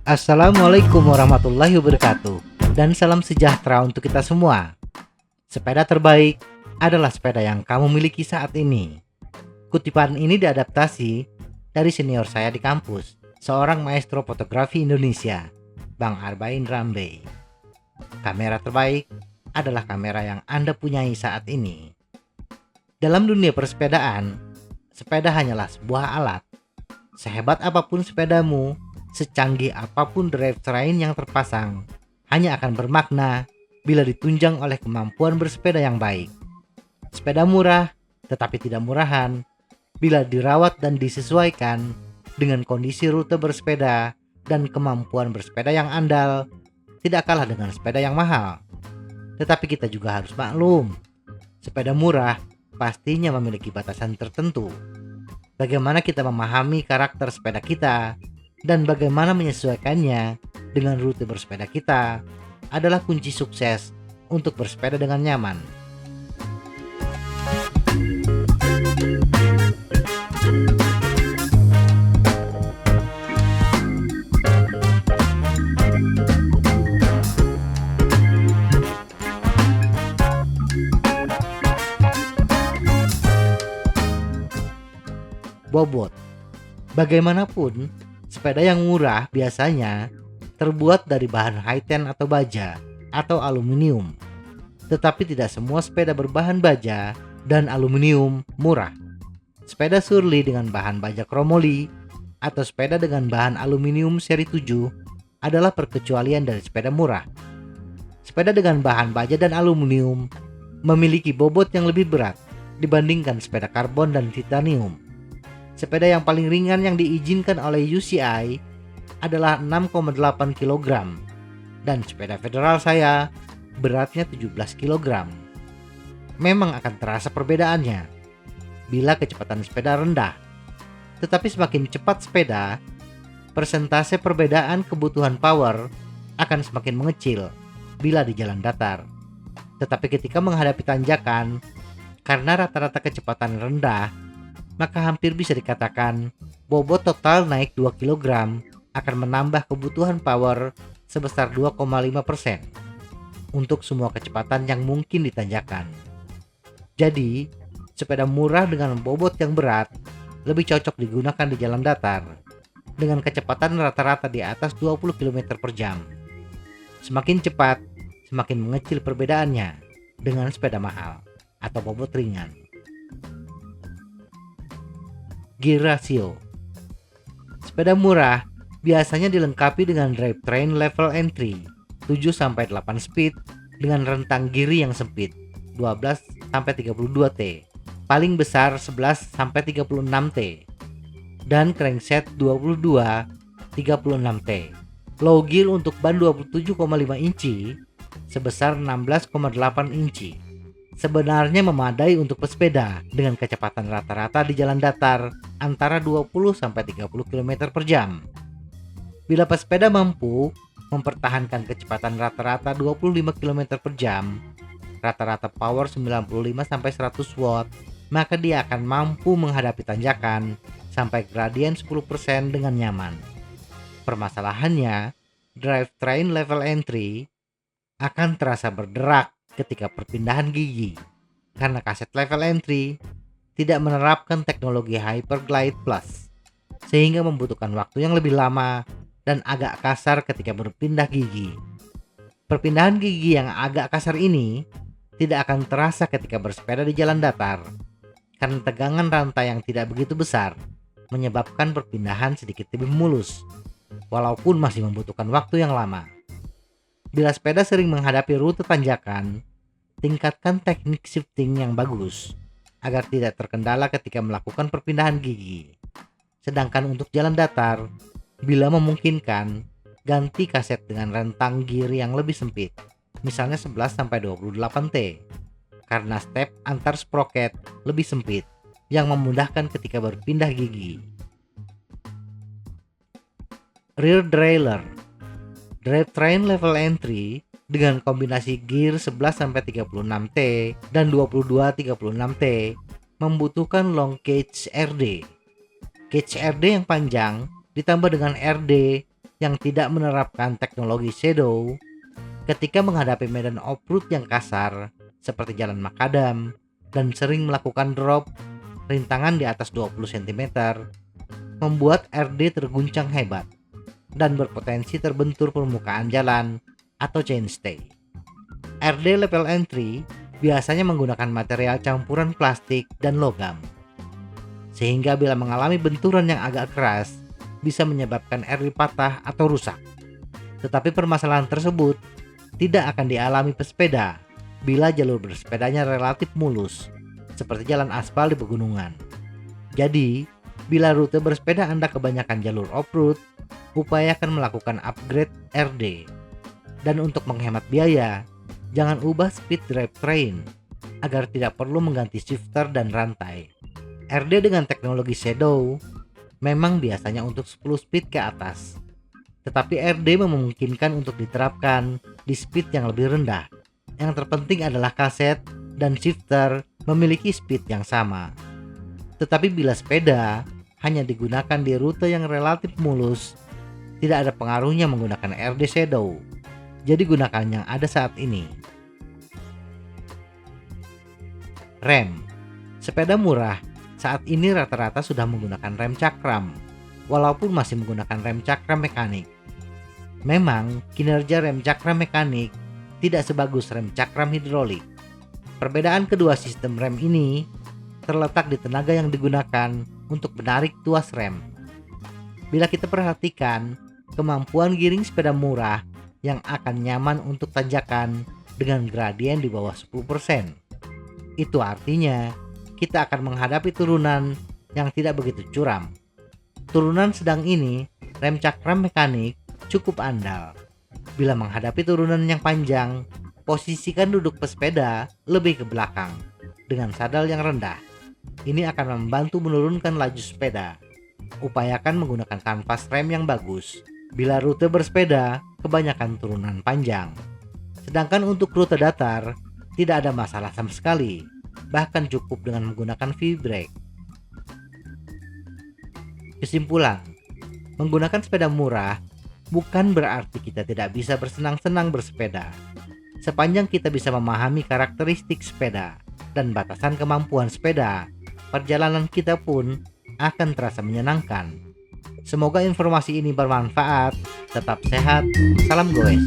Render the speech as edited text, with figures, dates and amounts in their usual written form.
Assalamualaikum warahmatullahi wabarakatuh, dan salam sejahtera untuk kita semua. Sepeda terbaik adalah sepeda yang kamu miliki saat ini. Kutipan ini diadaptasi dari senior saya di kampus, seorang maestro fotografi Indonesia, Bang Arbain Rambe. Kamera terbaik adalah kamera yang Anda punyai saat ini. Dalam dunia persepedaan, sepeda hanyalah sebuah alat. Sehebat apapun sepedamu, secanggih apapun drivetrain yang terpasang, hanya akan bermakna bila ditunjang oleh kemampuan bersepeda yang baik. Sepeda murah, tetapi tidak murahan, bila dirawat dan disesuaikan dengan kondisi rute bersepeda dan kemampuan bersepeda yang andal, tidak kalah dengan sepeda yang mahal. Tetapi kita juga harus maklum, sepeda murah pastinya memiliki batasan tertentu. Bagaimana kita memahami karakter sepeda kita dan bagaimana menyesuaikannya dengan rute bersepeda kita adalah kunci sukses untuk bersepeda dengan nyaman. Bobot. Bagaimanapun, sepeda yang murah biasanya terbuat dari bahan high-ten atau baja atau aluminium. Tetapi tidak semua sepeda berbahan baja dan aluminium murah. Sepeda Surly dengan bahan baja kromoli atau sepeda dengan bahan aluminium seri 7 adalah perkecualian dari sepeda murah. Sepeda dengan bahan baja dan aluminium memiliki bobot yang lebih berat dibandingkan sepeda karbon dan titanium. Sepeda yang paling ringan yang diizinkan oleh UCI adalah 6,8 kg dan sepeda federal saya beratnya 17 kg. Memang akan terasa perbedaannya bila kecepatan sepeda rendah. Tetapi semakin cepat sepeda, persentase perbedaan kebutuhan power akan semakin mengecil bila di jalan datar. Tetapi ketika menghadapi tanjakan, karena rata-rata kecepatan rendah, maka hampir bisa dikatakan bobot total naik 2 kg akan menambah kebutuhan power sebesar 2,5% untuk semua kecepatan yang mungkin ditanjakan. Jadi, sepeda murah dengan bobot yang berat lebih cocok digunakan di jalan datar dengan kecepatan rata-rata di atas 20 km per jam. Semakin cepat, semakin mengecil perbedaannya dengan sepeda mahal atau bobot ringan. Gear ratio. Sepeda murah biasanya dilengkapi dengan drivetrain level entry 7-8 speed dengan rentang giri yang sempit 12-32 T, paling besar 11-36 T, dan crankset 22-36 T. Low gear untuk ban 27,5 inci sebesar 16,8 inci. Sebenarnya memadai untuk pesepeda dengan kecepatan rata-rata di jalan datar antara 20-30 km per jam. Bila pesepeda mampu mempertahankan kecepatan rata-rata 25 km per jam, rata-rata power 95-100 watt, maka dia akan mampu menghadapi tanjakan sampai gradien 10% dengan nyaman. Permasalahannya, drivetrain level entry akan terasa berderak ketika perpindahan gigi, karena kaset level entry tidak menerapkan teknologi Hyperglide Plus, sehingga membutuhkan waktu yang lebih lama dan agak kasar ketika berpindah gigi. Perpindahan gigi yang agak kasar ini tidak akan terasa ketika bersepeda di jalan datar, karena tegangan rantai yang tidak begitu besar menyebabkan perpindahan sedikit lebih mulus, walaupun masih membutuhkan waktu yang lama. Bila sepeda sering menghadapi rute tanjakan, tingkatkan teknik shifting yang bagus agar tidak terkendala ketika melakukan perpindahan gigi. Sedangkan untuk jalan datar, bila memungkinkan, ganti kaset dengan rentang gear yang lebih sempit, misalnya 11-28 T, karena step antar sprocket lebih sempit yang memudahkan ketika berpindah gigi. Rear derailleur, drivetrain level entry dengan kombinasi gear 11-36 T dan 22-36 T membutuhkan long cage RD. Cage RD yang panjang ditambah dengan RD yang tidak menerapkan teknologi shadow ketika menghadapi medan off-road yang kasar seperti jalan makadam dan sering melakukan drop rintangan di atas 20 cm, membuat RD terguncang hebat dan berpotensi terbentur permukaan jalan atau chainstay. RD level entry biasanya menggunakan material campuran plastik dan logam, sehingga bila mengalami benturan yang agak keras bisa menyebabkan RD patah atau rusak. Tetapi permasalahan tersebut tidak akan dialami pesepeda bila jalur bersepedanya relatif mulus, seperti jalan aspal di pegunungan. Jadi, bila rute bersepeda Anda kebanyakan jalur off-road, upayakan melakukan upgrade RD. Dan untuk menghemat biaya, jangan ubah speed drivetrain agar tidak perlu mengganti shifter dan rantai. RD dengan teknologi shadow memang biasanya untuk 10 speed ke atas, tetapi RD memungkinkan untuk diterapkan di speed yang lebih rendah. Yang terpenting adalah kaset dan shifter memiliki speed yang sama. Tetapi bila sepeda hanya digunakan di rute yang relatif mulus, tidak ada pengaruhnya menggunakan RD shadow. Jadi gunakan yang ada saat ini. Rem. Sepeda murah saat ini rata-rata sudah menggunakan rem cakram, walaupun masih menggunakan rem cakram mekanik. Memang kinerja rem cakram mekanik tidak sebagus rem cakram hidrolik. Perbedaan kedua sistem rem ini terletak di tenaga yang digunakan untuk menarik tuas rem. Bila kita perhatikan, kemampuan giring sepeda murah yang akan nyaman untuk tanjakan dengan gradien di bawah 10%. Itu artinya kita akan menghadapi turunan yang tidak begitu curam. Turunan sedang ini, rem cakram mekanik cukup andal. Bila menghadapi turunan yang panjang, posisikan duduk pesepeda lebih ke belakang dengan sadal yang rendah. Ini akan membantu menurunkan laju sepeda. Upayakan menggunakan kanvas rem yang bagus bila rute bersepeda kebanyakan turunan panjang. Sedangkan untuk rute datar, tidak ada masalah sama sekali. Bahkan cukup dengan menggunakan V-brake. Kesimpulan, menggunakan sepeda murah bukan berarti kita tidak bisa bersenang-senang bersepeda. Sepanjang kita bisa memahami karakteristik sepeda dan batasan kemampuan sepeda, perjalanan kita pun akan terasa menyenangkan. Semoga informasi ini bermanfaat. Tetap sehat, salam goes.